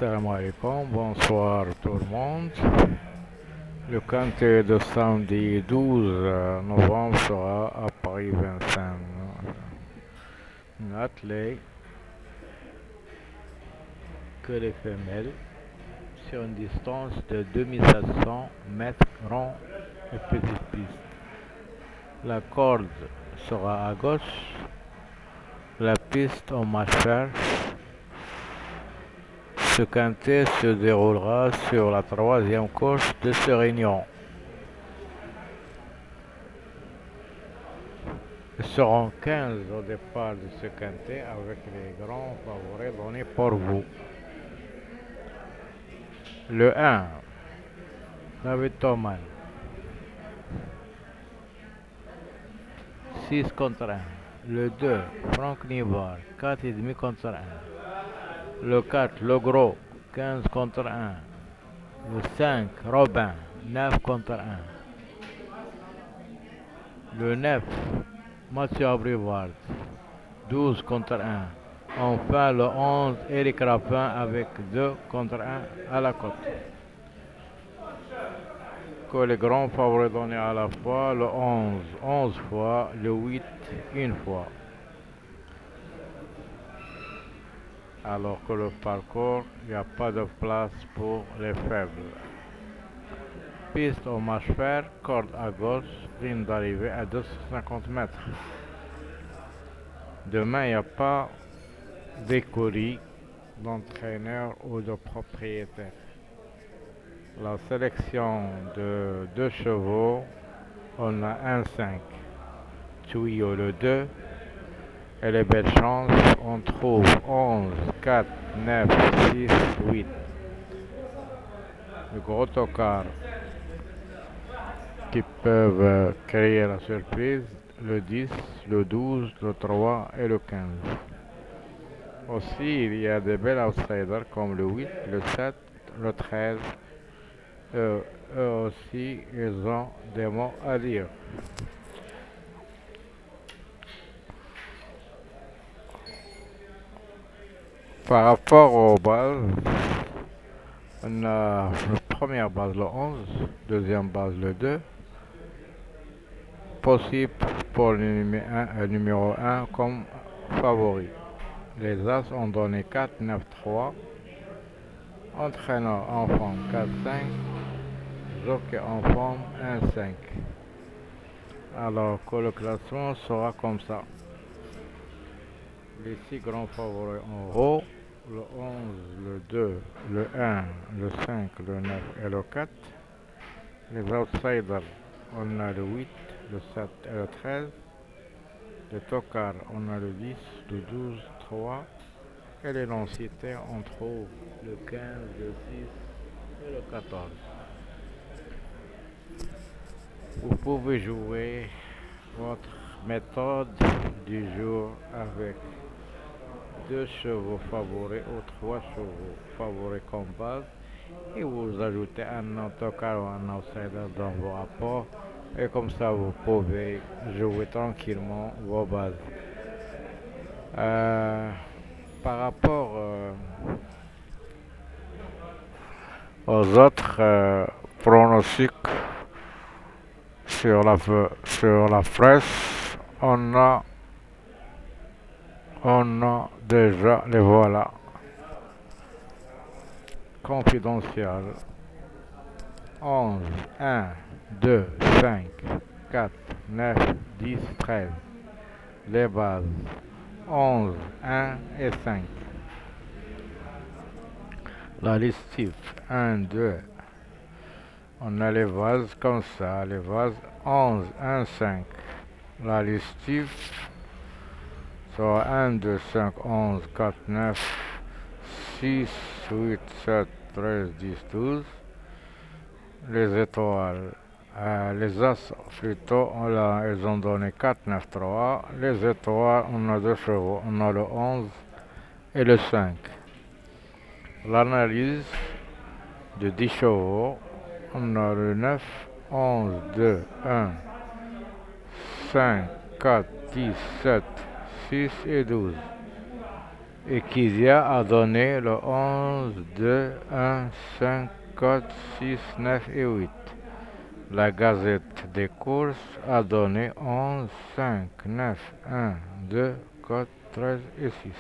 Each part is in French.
Salam alaikum, bonsoir tout le monde. Le quintet de samedi 12 novembre sera à Paris 25. Un attelé que les femelles sur une distance de 2700 mètres rond et petite piste. La corde sera à gauche, la piste en marche fer. Ce quintet se déroulera sur la troisième course de ce réunion. Ils seront 15 au départ de ce quintet avec les grands favoris donnés pour vous. Le 1, David Thoman. 6 contre 1. Le 2, Franck Nibar. 4,5 contre 1. Le 4, Le Gros. 15 contre 1. Le 5, Robin. 9 contre 1. Le 9, Mathieu Abrivard. 12 contre 1. Enfin, le 11, Eric Rapin avec 2 contre 1 à la cote. Que les grands favoris donnés à la fois, le 11 fois, le 8 une fois. Alors que le parcours, il n'y a pas de place pour les faibles. Piste au marche fer, corde à gauche, ligne d'arrivée à 250 mètres. Demain, il n'y a pas d'écurie, d'entraîneur ou de propriétaire. La sélection de 2 chevaux, on a un 5. Tuyau le 2. Et les belles chances, on trouve 11, 4, 9, 6, 8. Le gros tocard qui peuvent créer la surprise, le 10, le 12, le 3 et le 15. Aussi, il y a des belles outsiders comme le 8, le 7, le 13. Eux aussi, ils ont des mots à dire. Par rapport aux bases, on a la première base le 11, deuxième base le 2. Possible pour le numéro 1 comme favori. Les As ont donné 4, 9, 3. Entraîneur en forme 4, 5. Jockey en forme 1, 5. Alors que le classement sera comme ça. Les 6 grands favoris en haut, le 11, le 2, le 1, le 5, le 9 et le 4. Les outsiders, on a le 8, le 7 et le 13. Les tocards, on a le 10, le 12, 3. Et les non-cités, on trouve le 15, le 6 et le 14. Vous pouvez jouer votre méthode du jour avec 2 chevaux favoris ou 3 chevaux favoris comme base et vous ajoutez un autocar ou un outsider dans vos rapports et comme ça vous pouvez jouer tranquillement vos bases. Par rapport aux autres pronostics sur la fraise, on a déjà les voilà. Confidentiel. 11, 1, 2, 5, 4, 9, 10, 13. Les bases 11, 1 et 5. La listive 1, 2. On a les vases comme ça, les vases 11, 1, 5. La listive soit 1, 2, 5, 11, 4, 9, 6, 8, 7, 13, 10, 12. Les étoiles, les as plutôt, ils ont donné 4, 9, 3. Les étoiles, on a 2 chevaux, on a le 11 et le 5. L'analyse de 10 chevaux, on a le 9, 11, 2, 1, 5, 4, 10, 7, 6 et 12. Equisia a donné le 11, 2, 1, 5, 4, 6, 9 et 8. La Gazette des courses a donné 11, 5, 9, 1, 2, 4, 13 et 6.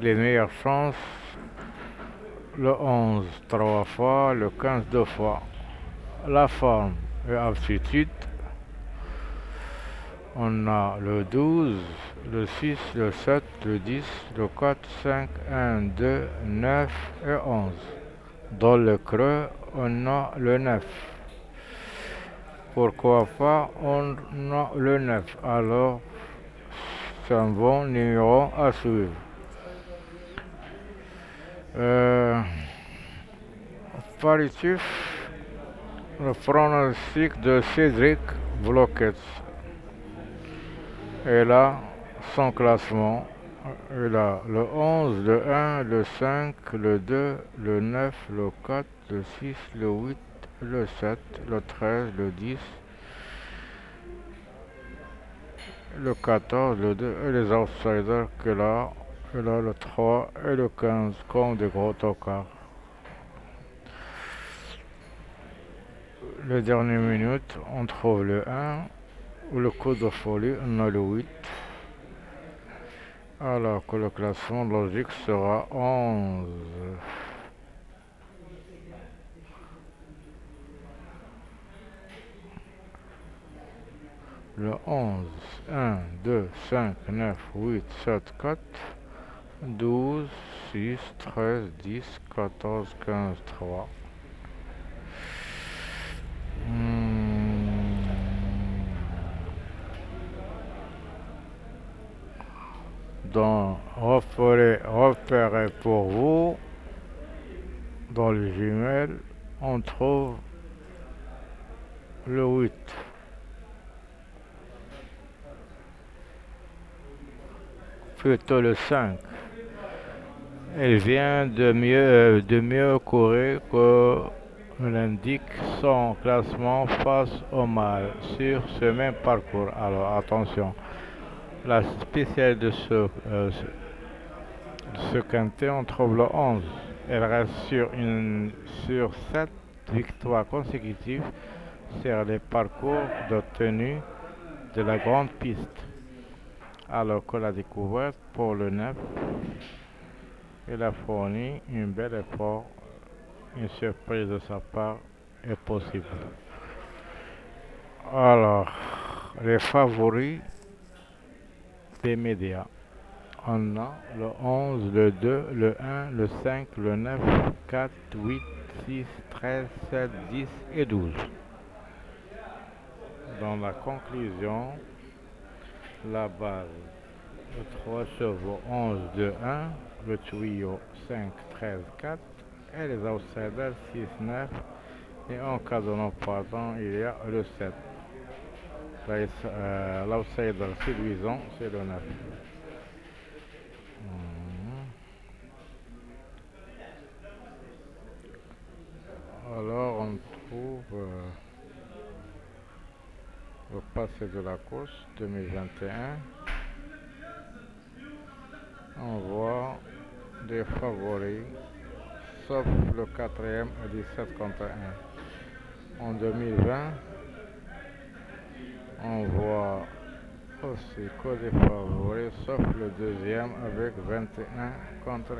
Les meilleures chances, le 11 3 fois, le 15 2 fois. La forme et aptitude, on a le 12, le 6, le 7, le 10, le 4, 5, 1, 2, 9 et 11. Dans le creux, on a le 9. Pourquoi pas on a le 9? Alors, c'est un bon numéro à suivre. Apéritif, le pronostic de Cédric Bloquet. Et là, son classement. Et là, le 11, le 1, le 5, le 2, le 9, le 4, le 6, le 8, le 7, le 13, le 10, le 14, le 2 et les outsiders que là, et là le 3 et le 15 comme des gros tocards. Les dernières minutes, on trouve le 1 ou le coup de folie, on a le 8. Alors que le classement logique sera 11. Le 11, 1, 2, 5, 9, 8, 7, 4, 12, 6, 13, 10, 14, 15, 3. Donc, repérez pour vous, dans le Gmail, on trouve le 8. Plutôt le 5. Elle vient de mieux courir que l'indique son classement face au mal sur ce même parcours. Alors attention, la spéciale de ce quintet, on trouve le 11. Elle reste sur 7 victoires consécutives sur les parcours de tenue de la grande piste. Alors que la découverte pour le 9, il a fourni un bel effort, une surprise de sa part est possible. Alors, les favoris des médias. On a le 11, le 2, le 1, le 5, le 9, 4, 8, 6, 13, 7, 10 et 12. Dans la conclusion, la base, le 3 chevaux 11, 2, 1, le tuyau 5, 13, 4 et les outsiders 6, 9 et en cas de non partant, il y a le 7. L'outsider séduisant, c'est le 9. Alors on trouve le passé de la course 2021. On voit des favoris, sauf le 4e à 17 contre 1. En 2020, on voit aussi que des favoris, sauf le 2e avec 21 contre 1.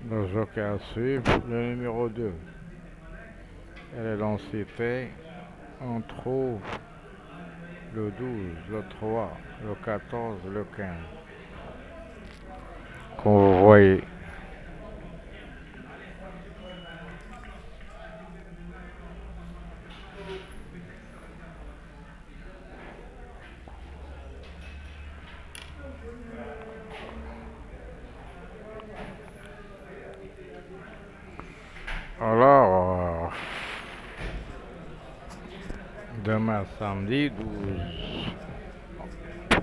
Le jockey à suivre, le numéro 2. Et les densités, on trouve le 12, le 3, le 14, le 15. Comme vous voyez. Alors, demain samedi 12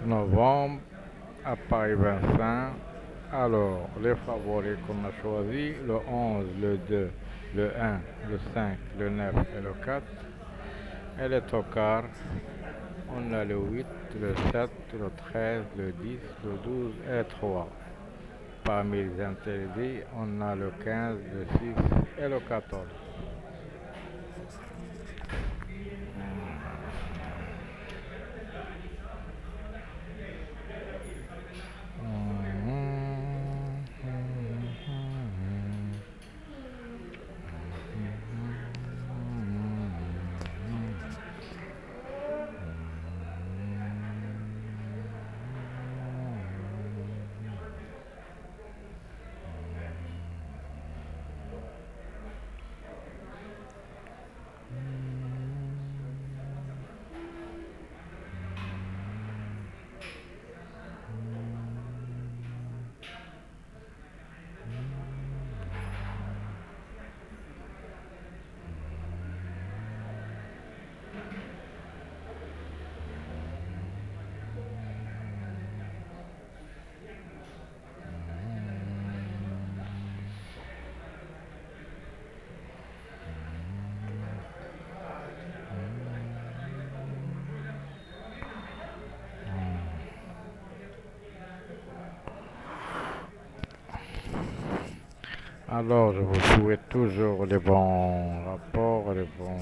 novembre à Paris 25. Alors, les favoris qu'on a choisis, le 11, le 2, le 1, le 5, le 9 et le 4. Et les tocards, on a le 8, le 7, le 13, le 10, le 12 et le 3. Parmi les interdits, on a le 15, le 6 et le 14. Alors, je vous souhaite toujours les bons rapports, les bons.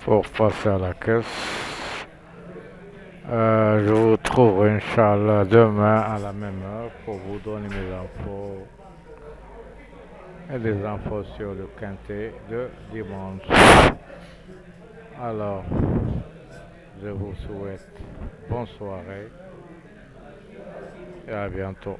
Pour passer à la caisse. Je vous retrouve, Inch'Allah, demain à la même heure pour vous donner mes infos et des infos sur le quintet de dimanche. Alors, je vous souhaite bonne soirée et à bientôt.